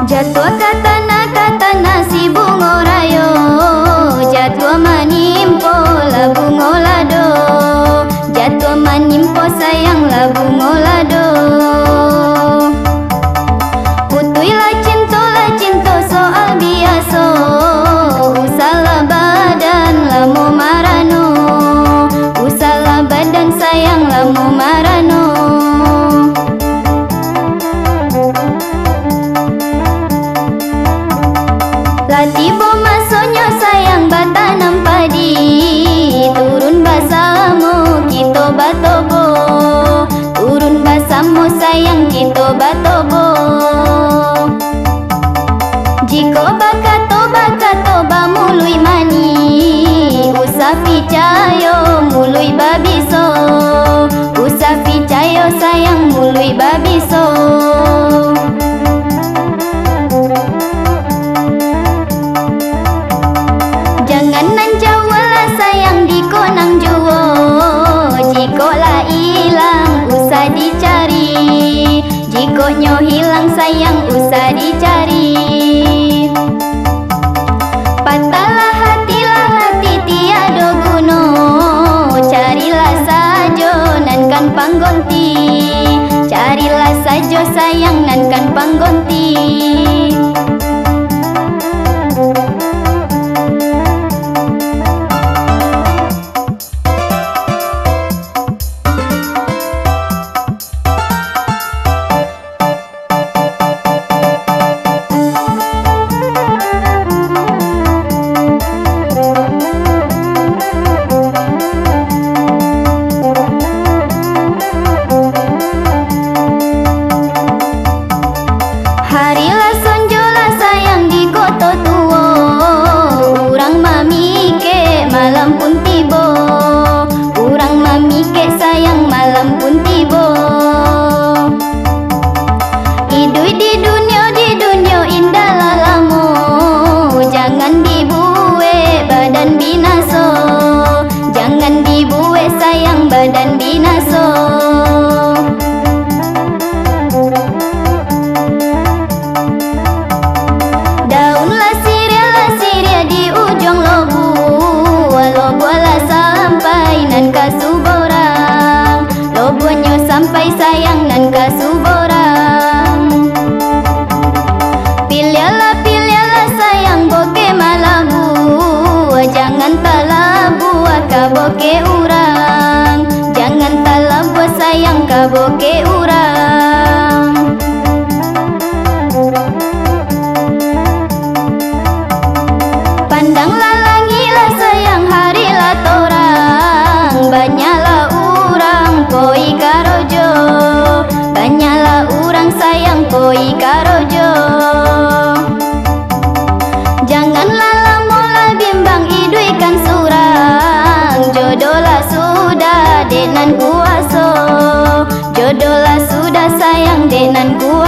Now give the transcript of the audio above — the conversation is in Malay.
Jatuh ke tanah si bungo rayo, jatuh menimpo la bungo lado, jatuh menimpo sayang la bungo lado. Putuilah cinto soal biasa, usala badan lamu marano, usala badan sayang lamu marano. Tiba masuknya sayang batanam padi, turun basamu kita batobo, turun basamu sayang kita batobo. Jika bakato mului mani, usah picayo mului babiso, usah picayo sayang mului babiso. Jangan nanjawala sayang di konang juo, jiko la hilang usah dicari, jiko nyo hilang sayang usah dicari. Patahlah hati tiada guno, carilah sajo nan kan panggonti, carilah sajo sayang nan kan panggonti. Harilah sonjolah sayang di kota tua, urang mamike malam pun tiba, urang mamike sayang malam pun tiba. Idui di dunia indah lalamu, jangan dibuat badan binaso, jangan dibuat sayang badan binaso. Daunlah siria di ujung lobu, lobulah sampai nan kasuborang, lobunya sampai sayang nan kasuborang. Pilihlah sayang boke malabu, jangan talabu ka boke urang, jangan talabu sayang ka boke urang. Pandanglah langilah sayang harilah torang, banyaklah urang poi karojo, banyaklah urang sayang poi karojo. Janganlah lamola bimbang iduikan surang, jodohlah sudah denan kuaso, jodohlah sudah sayang denan kuaso.